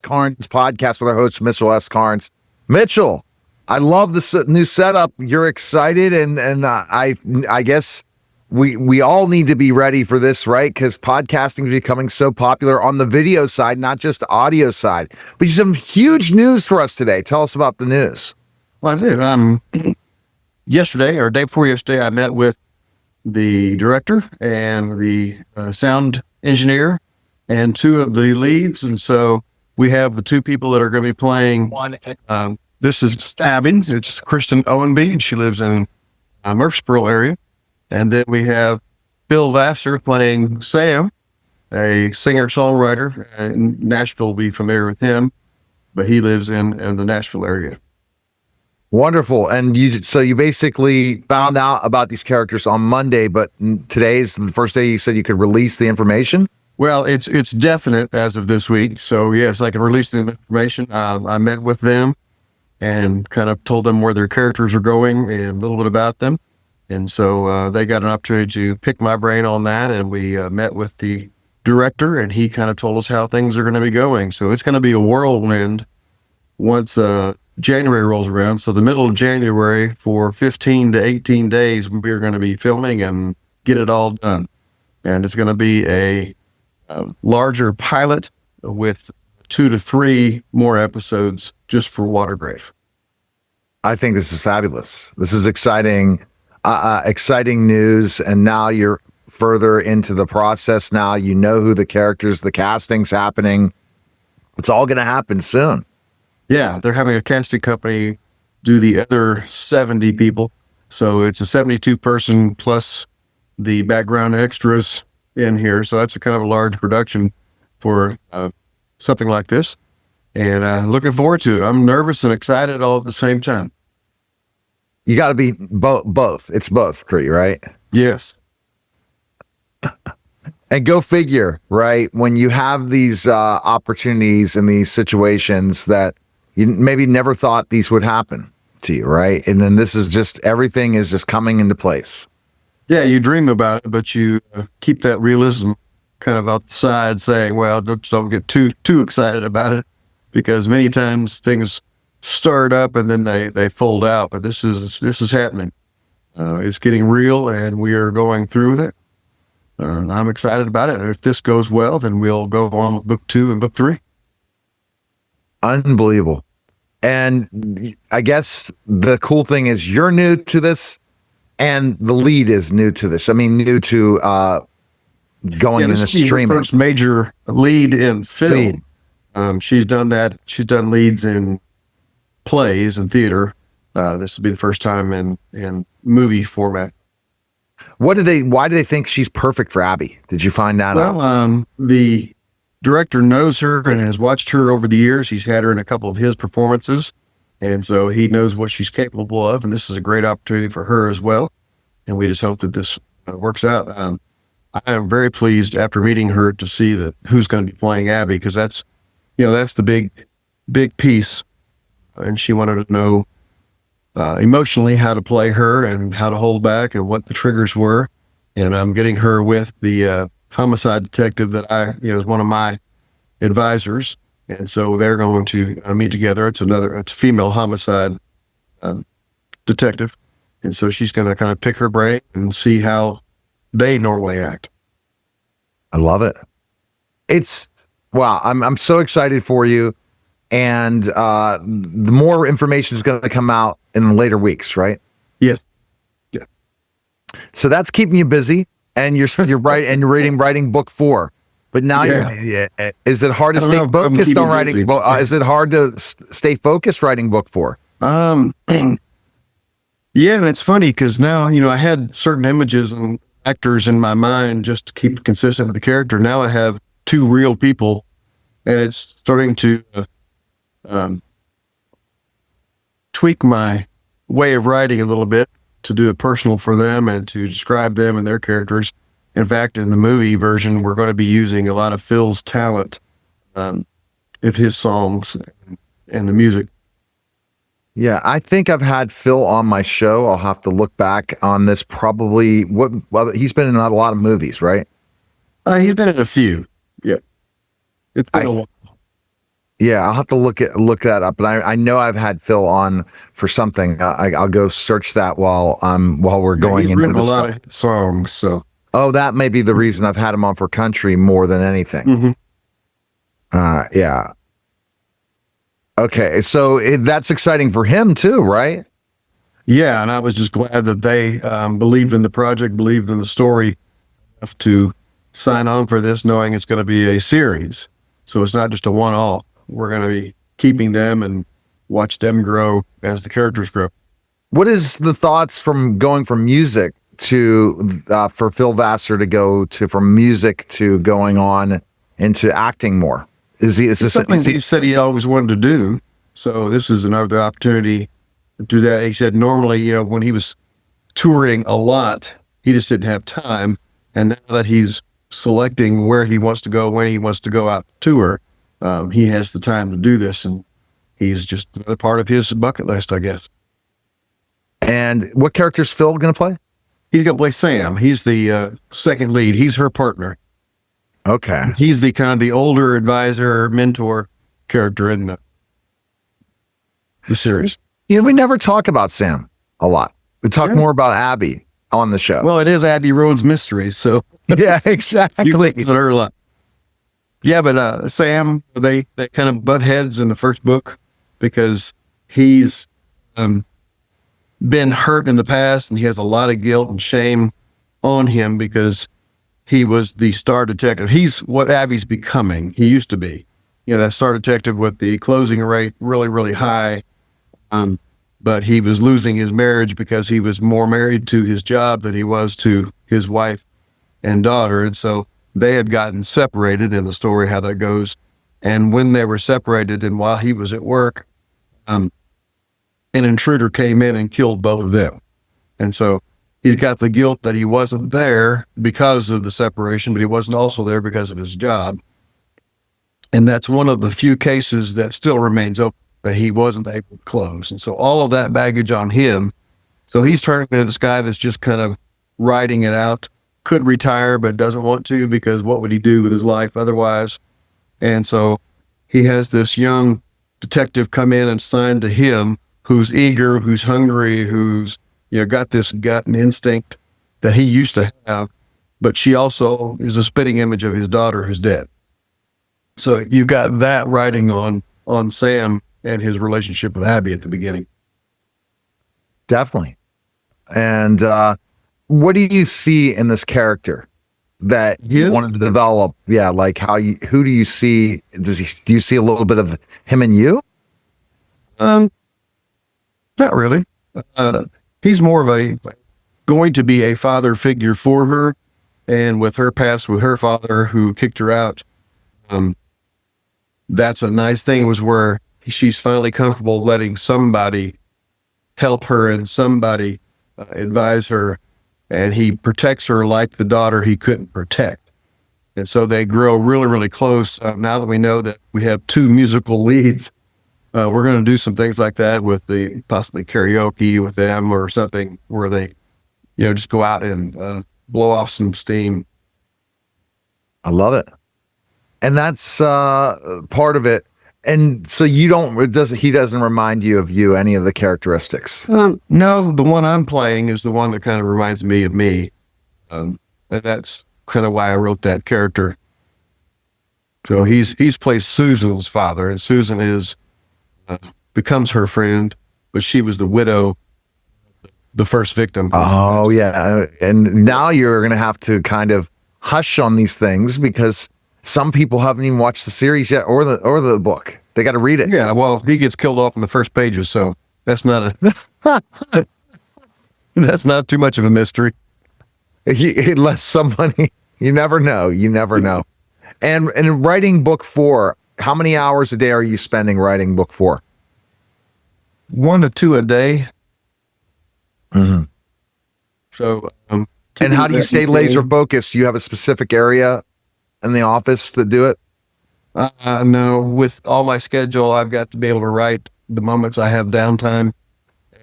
Karnes Podcast with our host, Mitchell S. Karnes. Mitchell, I love this new setup. You're excited, and I guess we all need to be ready for this, right? Because podcasting is becoming so popular on the video side, not just the audio side. But some huge news for us today. Tell us about the news. Well, I did. Yesterday, or day before yesterday, I met with the director and the sound engineer and two of the leads. And so we have the two people that are going to be playing. This is Abbey. It's Kristen Owenby, and she lives in Murfreesboro area. And then we have Bill Vassar playing Sam, a singer-songwriter. Nashville will be familiar with him, but he lives in the Nashville area. Wonderful. And you basically found out about these characters on Monday, but today is the first day you said you could release the information? Well, it's definite as of this week. So yes, I can release the information. I met with them and kind of told them where their characters are going and a little bit about them. And so they got an opportunity to pick my brain on that. And we met with the director, and he kind of told us how things are going to be going. So it's going to be a whirlwind once January rolls around. So the middle of January, for 15 to 18 days, we're going to be filming and get it all done. And it's going to be a larger pilot with 2 to 3 more episodes just for Watergrave. I think this is fabulous. This is exciting news. And now you're further into the process. Now you know who the characters, the casting's happening. It's all going to happen soon. Yeah, they're having a casting company do the other 70 people. So it's a 72 person plus the background extras in here. So that's a kind of a large production for something like this. And looking forward to it. I'm nervous and excited all at the same time. You got to be both. It's both for you, right? Yes. And go figure, right? When you have these opportunities and these situations that you maybe never thought these would happen to you, right? And then this is just, everything is just coming into place. Yeah, you dream about it, but you keep that realism kind of out the side, saying, well, don't get too excited about it, because many times things start up and then they fold out. But this is happening. It's getting real, and we are going through with it. I'm excited about it. And if this goes well, then we'll go on with book 2 and book 3. Unbelievable. And I guess the cool thing is you're new to this, and the lead is new to this. I mean, new to going into streaming. First major lead in film. She's done that. She's done leads in plays and theater. This will be the first time in movie format. Why do they think she's perfect for Abbey? Did you find that out? Well, the director knows her and has watched her over the years. He's had her in a couple of his performances, and so he knows what she's capable of, and this is a great opportunity for her as well, and we just hope that this works out. I am very pleased after meeting her to see that who's going to be playing Abbey, because that's the big piece, and she wanted to know emotionally how to play her and how to hold back and what the triggers were, and I'm getting her with the homicide detective that is one of my advisors, and so they're going to meet together. It's a female homicide detective, and so she's going to kind of pick her brain and see how they normally act. I love it. Wow. I'm so excited for you, and the more information is going to come out in later weeks, right? Yes. Yeah. So that's keeping you busy. And you're right, and you're writing book 4, but now is it hard to stay focused on writing? Is it hard to stay focused writing book 4? Yeah, and it's funny because now I had certain images and actors in my mind just to keep it consistent with the character. Now I have 2 real people, and it's starting to tweak my way of writing a little bit, to do it personal for them and to describe them and their characters. In fact, in the movie version, we're going to be using a lot of Phil's talent, of his songs and the music. Yeah, I think I've had Phil on my show. I'll have to look back on this. Probably he's been in a lot of movies, right? He's been in a few. Yeah. It's been a while. Yeah, I'll have to look that up. But I know I've had Phil on for something. I'll go search that while we're going he's into written the a lot of songs. So Oh, that may be the reason I've had him on for country more than anything. Yeah. Okay, so that's exciting for him too, right? Yeah, and I was just glad that they believed in the project, believed in the story enough to sign on for this, knowing it's going to be a series. So it's not just a one-off. We're going to be keeping them and watch them grow as the characters grow. What is the thoughts from going from music to for Phil Vassar to go to from music to going on into acting more? Is this something he said he always wanted to do? So this is another opportunity to do that. He said normally, when he was touring a lot, he just didn't have time. And now that he's selecting where he wants to go, when he wants to go out tour, he has the time to do this, and he's just another part of his bucket list, I guess. And what character's Phil going to play? He's going to play Sam. He's the second lead. He's her partner. Okay. He's the kind of the older advisor, mentor character in the series. Yeah, we never talk about Sam a lot. We talk more about Abbey on the show. Well, it is Abbey Rhodes Mysteries, so yeah, exactly. You consider her a lot. Yeah, but Sam, they kind of butt heads in the first book because he's been hurt in the past, and he has a lot of guilt and shame on him because he was the star detective. He's what Abby's becoming. He used to be, that star detective with the closing rate really, really high. But he was losing his marriage because he was more married to his job than he was to his wife and daughter. And so they had gotten separated in the story, how that goes. And when they were separated and while he was at work, an intruder came in and killed both of them. And so he's got the guilt that he wasn't there because of the separation, but he wasn't also there because of his job. And that's one of the few cases that still remains open that he wasn't able to close. And so all of that baggage on him. So he's turning into this guy that's just kind of riding it out, could retire, but doesn't want to because what would he do with his life otherwise? And so he has this young detective come in and sign to him who's eager, who's hungry, who's got this gut and instinct that he used to have, but she also is a spitting image of his daughter who's dead. So you got that riding on Sam and his relationship with Abby at the beginning. Definitely. And what do you see in this character that you wanted to develop? Yeah, like who do you see? Do you see a little bit of him and you? Not really. He's more of going to be a father figure for her, and with her past with her father who kicked her out, that's a nice thing, was where she's finally comfortable letting somebody help her and somebody advise her, and he protects her like the daughter he couldn't protect. And so they grow really, really close. Now that we know that we have two musical leads, we're going to do some things like that with the possibly karaoke with them or something where they, just go out and blow off some steam. I love it. And that's part of it. And so he doesn't remind you of any of the characteristics? No, the one I'm playing is the one that kind of reminds me of me. And that's kind of why I wrote that character. So he's plays Susan's father, and Susan becomes her friend, but she was the widow, the first victim. Oh yeah. And now you're going to have to kind of hush on these things because some people haven't even watched the series yet or the book. They got to read it. Yeah, well, he gets killed off in the first pages, so that's not that's not too much of a mystery. Unless somebody, you never know. And in writing book 4, how many hours a day are you spending writing book 4? 1 to 2 a day. Mm-hmm. So, and how do you stay laser focused? Do you have a specific area in the office to do it? No, with all my schedule, I've got to be able to write the moments I have downtime.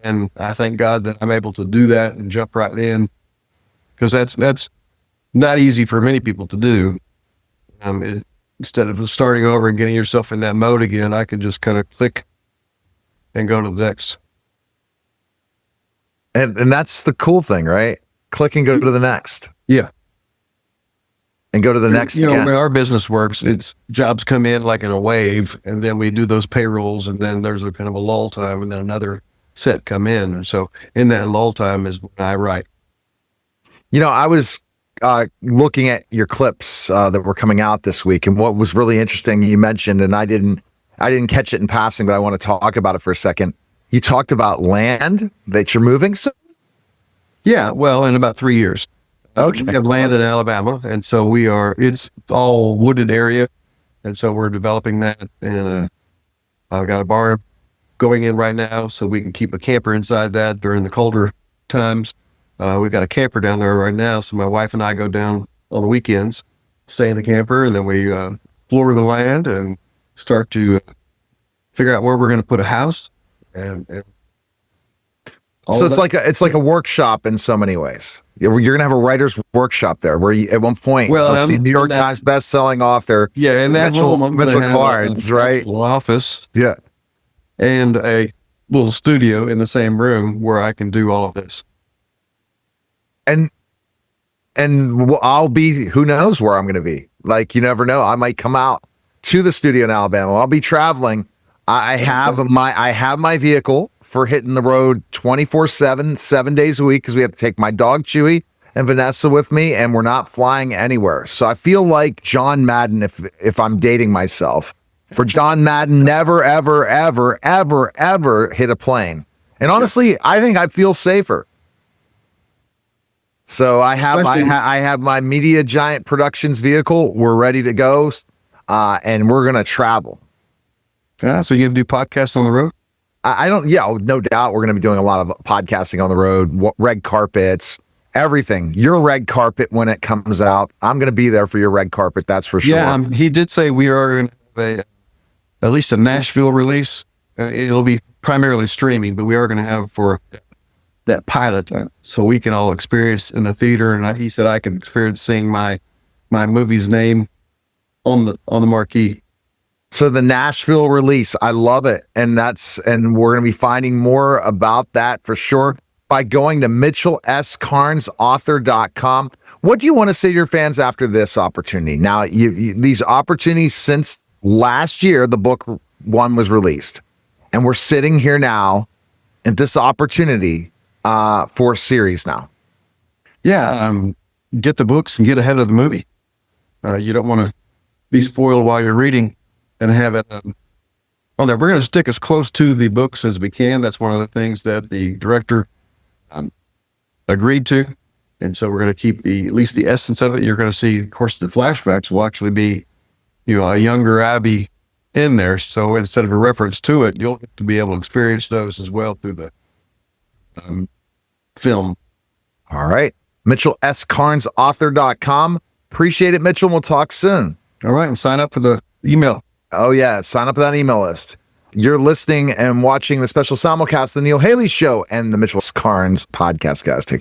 And I thank God that I'm able to do that and jump right in, because that's not easy for many people to do. instead of starting over and getting yourself in that mode again, I can just kind of click and go to the next. And that's the cool thing, right? Click and go to the next. Yeah. And go to the next You know, again. the way our business works, it's jobs come in like in a wave, and then we do those payrolls, and then there's a kind of a lull time, and then another set come in. And so in that lull time is when I write. You know, I was looking at your clips that were coming out this week, and what was really interesting, you mentioned, and I didn't catch it in passing, but I want to talk about it for a second. You talked about land that you're moving. So Yeah, well, in about 3 years. Okay. We have land in Alabama, and so it's all wooded area, and so we're developing that. And I've got a barn going in right now, so we can keep a camper inside that during the colder times. We've got a camper down there right now, so my wife and I go down on the weekends, stay in the camper, and then we explore the land and start to figure out where we're going to put a house. And so it's like a workshop in so many ways. You're going to have a writer's workshop there, where you, at one point, Well, see New York Times best-selling author. Yeah, and that Mitchell Mitchell Karnes, right? Little office, Yeah. and a little studio in the same room where I can do all of this. And I'll be, who knows where I'm going to be. Like, you never know. I might come out to the studio in Alabama. I'll be traveling. I have my vehicle for hitting the road 24/7, 7 days a week, because we have to take my dog Chewy and Vanessa with me, and we're not flying anywhere. So I feel like John Madden, if I'm dating myself. For John Madden, never, ever, ever, ever, ever hit a plane. And honestly, I think I feel safer. So I have my Media Giant Productions vehicle. We're ready to go, and we're gonna travel. Yeah, so you can do podcasts on the road? No doubt we're going to be doing a lot of podcasting on the road, red carpets, everything. Your red carpet when it comes out. I'm going to be there for your red carpet. That's for sure. Yeah, he did say we are going to have at least a Nashville release. It'll be primarily streaming, but we are going to have for that pilot so we can all experience in the theater. And he said I can experience seeing my movie's name on the marquee. So the Nashville release, I love it. And we're going to be finding more about that for sure by going to mitchellskarnesauthor.com. What do you want to say to your fans after this opportunity? Now, these opportunities since last year, the book one was released, and we're sitting here now at this opportunity for a series now. Yeah. Get the books and get ahead of the movie. You don't want to be spoiled while you're reading. And have it on there. We're going to stick as close to the books as we can. That's one of the things that the director agreed to. And so we're going to keep at least the essence of it. You're going to see, of course, the flashbacks will actually be, a younger Abbey in there. So instead of a reference to it, you'll get to be able to experience those as well through the film. All right. mitchellskarnesauthor.com. Appreciate it, Mitchell. We'll talk soon. All right. And sign up for the email. Oh, yeah. Sign up for that email list. You're listening and watching the special simulcast, The Neil Haley Show, and the Mitchell Karnes Podcast, guys. Take